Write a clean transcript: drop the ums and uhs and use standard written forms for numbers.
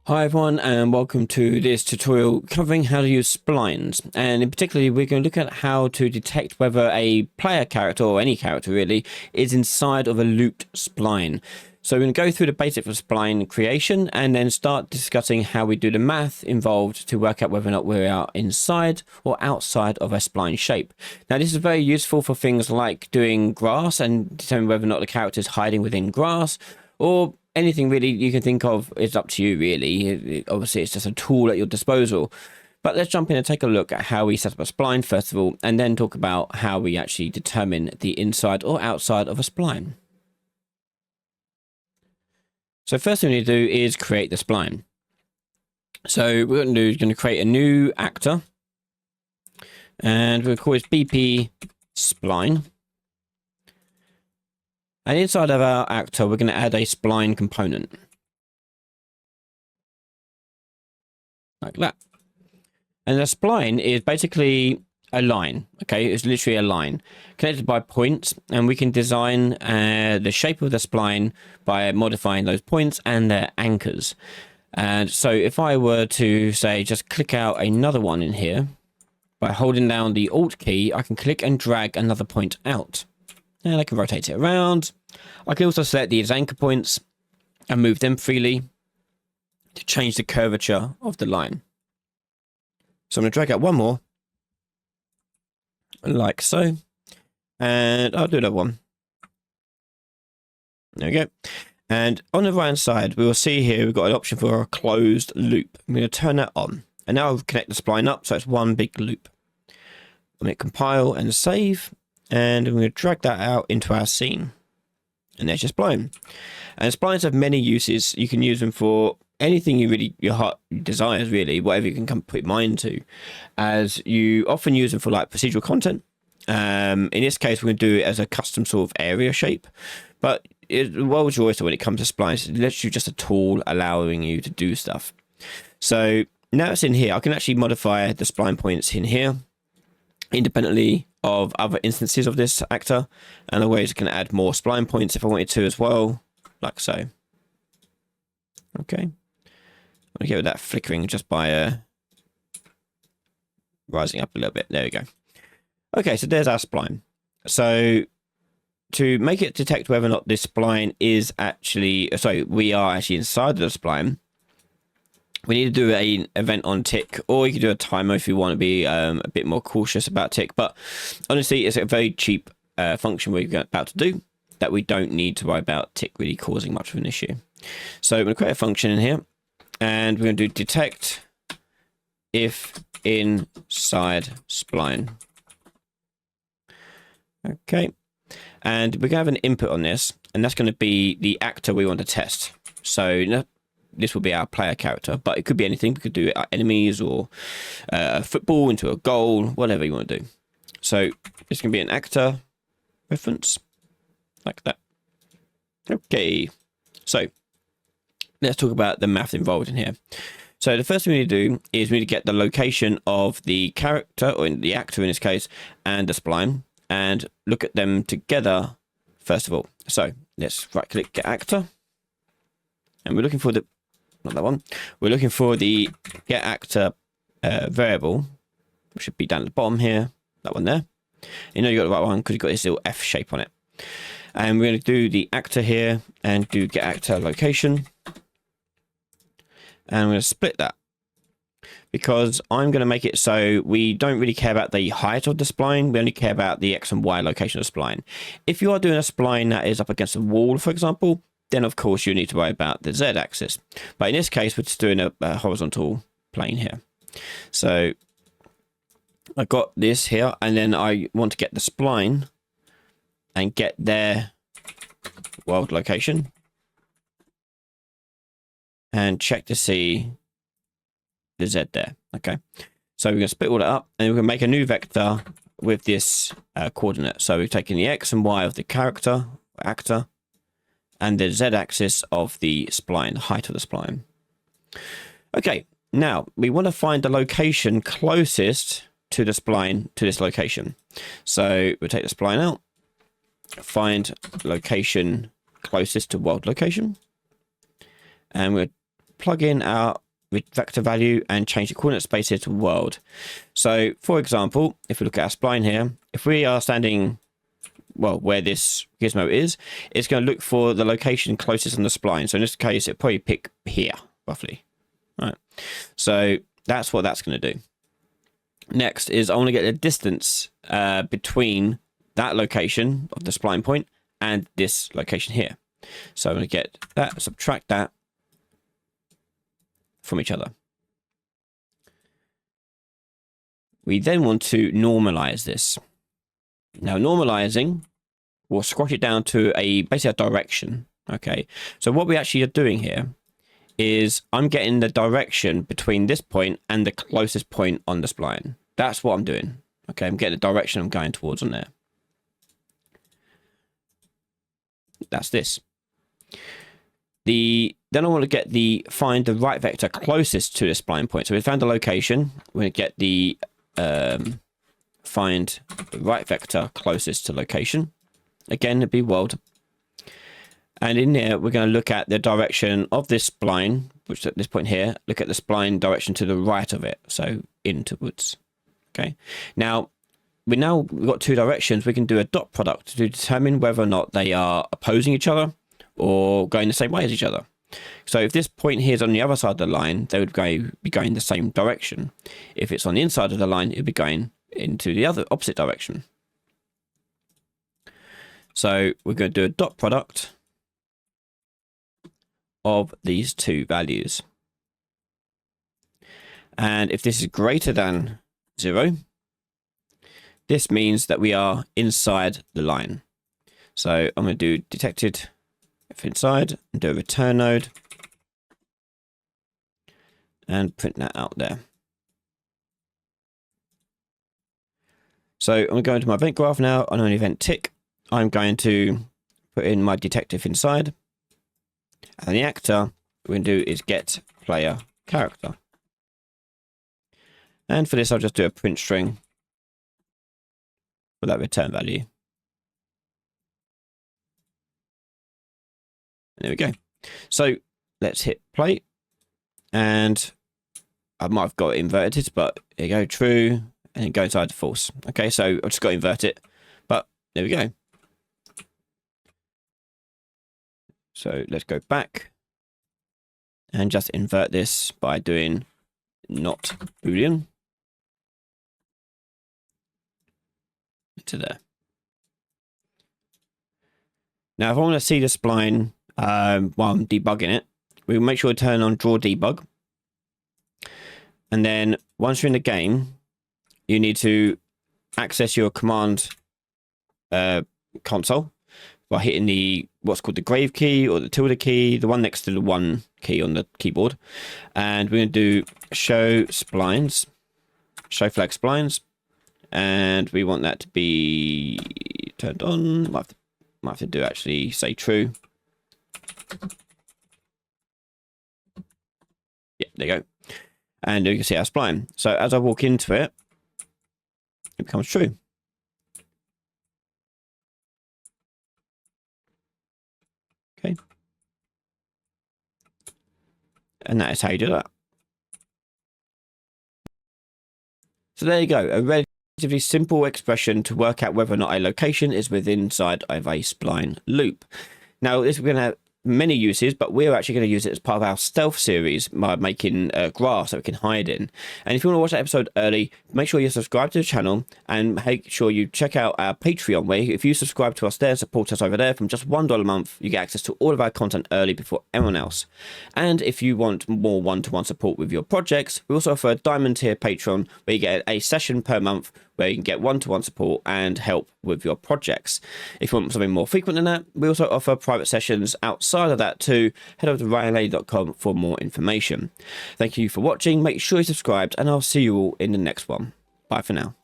Hi everyone, and welcome to this tutorial covering how to use splines, and in particular we're going to look at how to detect whether a player character, or any character really, is inside of a looped spline. So we're going to go through the basics of spline creation and then start discussing how we do the math involved to work out whether or not we are inside or outside of a spline shape. Now this is very useful for things like doing grass and determining whether or not the character is hiding within grass, or anything really you can think of. Is up to you really. Obviously it's just a tool at your disposal. But let's jump in and take a look at how we set up a spline first of all, and then talk about how we actually determine the inside or outside of a spline. So first thing we need to do is create the spline. So what we're going to do is going to create a new actor, and we'll call it BP spline. And inside of our actor, we're going to add a spline component. Like that. And the spline is basically a line, okay? It's literally a line connected by points, and we can design the shape of the spline by modifying those points and their anchors. And so if I were to, say, just click out another one in here, by holding down the Alt key, I can click and drag another point out. And I can rotate it around. I can also select these anchor points and move them freely to change the curvature of the line. So I'm going to drag out one more, like so, and I'll do another one. There we go. And on the right hand side, we will see here we've got an option for a closed loop. I'm going to turn that on, and now I'll connect the spline up so it's one big loop. I'm going to compile and save, and I'm going to drag that out into our scene. And there's your spline. And splines have many uses. You can use them for anything your heart desires, really, whatever you can put your mind to. As you often use them for like procedural content. In this case, we're going to do it as a custom sort of area shape. But the world's oyster when it comes to splines. It's literally just a tool allowing you to do stuff. So now it's in here. I can actually modify the spline points in here independently of other instances of this actor, and otherwise I can add more spline points if I wanted to as well, like so. Okay, I'm gonna get rid of that flickering just by rising up a little bit. There we go. Okay, so there's our spline. So to make it detect whether or not this spline is actually, sorry, we are actually inside of the spline, we need to do an event on tick, or you can do a timer if you want to be a bit more cautious about tick. But honestly, it's a very cheap function we're about to do that we don't need to worry about tick really causing much of an issue. So I'm going to create a function in here, and we're going to do detect if inside spline. Okay, and we're going to have an input on this, and that's going to be the actor we want to test. So this will be our player character, but it could be anything. We could do enemies or a football into a goal, whatever you want to do. So it's going to be an actor reference, like that. Okay, so let's talk about the math involved in here. So the first thing we need to do is we need to get the location of the character, or the actor in this case, and the spline, and look at them together first of all. So let's right click, get actor, and we're looking for the, not that one, we're looking for the get actor variable, which should be down at the bottom here, that one there. You know you got the right one because you've got this little F shape on it. And we're going to do the actor here and do get actor location. And I'm going to split that because I'm going to make it so we don't really care about the height of the spline. We only care about the X and Y location of the spline. If you are doing a spline that is up against a wall, for example, then of course you need to worry about the Z axis. But in this case, we're just doing a horizontal plane here. So I got this here, and then I want to get the spline and get their world location and check to see the Z there. Okay, so we're going to split all that up, and we're going to make a new vector with this coordinate. So we've taken the X and Y of the character, actor, and the Z-axis of the spline, the height of the spline. Okay, now we want to find the location closest to the spline to this location. So we'll take the spline out, find location closest to world location, and we'll plug in our vector value and change the coordinate space here to world. So for example, if we look at our spline here, if we are standing, well, where this gizmo is, it's going to look for the location closest on the spline. So in this case, it'll probably pick here, roughly. Right. So that's what that's going to do. Next is I want to get the distance between that location of the spline point and this location here. So I'm going to get that, subtract that from each other. We then want to normalize this. Now normalizing, we'll squash it down to basically a direction. Okay, so what we actually are doing here is I'm getting the direction between this point and the closest point on the spline. That's what I'm doing. Okay, I'm getting the direction I'm going towards on there. That's this. Then I want to get find the right vector closest to the spline point. So we found the location. We're going to get the find the right vector closest to location. Again, it'd be world. And in there, we're going to look at the direction of this spline, which at this point here, look at the spline direction to the right of it. So inwards. Okay. Now, we've got two directions. We can do a dot product to determine whether or not they are opposing each other or going the same way as each other. So if this point here is on the other side of the line, they would be going the same direction. If it's on the inside of the line, it would be going into the opposite direction. So we're going to do a dot product of these two values. And if this is greater than 0, this means that we are inside the line. So I'm going to do detected if inside and do a return node and print that out there. So I'm going to go into my event graph now. On an event tick, I'm going to put in my detective inside. And the actor we're going to do is get player character. And for this, I'll just do a print string for that return value. And there we go. So let's hit play. And I might have got it inverted, but here you go, true, and then go inside to false. Okay, so I've just got to invert it, but there we go. So let's go back and just invert this by doing not Boolean to there. Now, if I want to see the spline while I'm debugging it, we'll make sure to turn on draw debug. And then once you're in the game, you need to access your command console by hitting what's called the grave key or the tilde key, the one next to the 1 key on the keyboard. And we're going to do show splines, show flag splines. And we want that to be turned on. Might have to do actually say true. Yeah, there you go. And you can see our spline. So as I walk into it, it becomes true. Okay. And that is how you do that. So there you go. A relatively simple expression to work out whether or not a location is within inside of a spline loop. Now, this is going to have many uses, but we're actually going to use it as part of our stealth series by making graphs that we can hide in. And if you want to watch that episode early, make sure you subscribe to the channel and make sure you check out our Patreon, where if you subscribe to us there and support us over there from just $1 a month, you get access to all of our content early before everyone else. And if you want more one-to-one support with your projects, we also offer a diamond tier Patreon where you get a session per month where you can get one-to-one support and help with your projects. If you want something more frequent than that, we also offer private sessions outside of that too. Head over to ryanlady.com for more information. Thank you for watching. Make sure you're subscribed, and I'll see you all in the next one. Bye for now.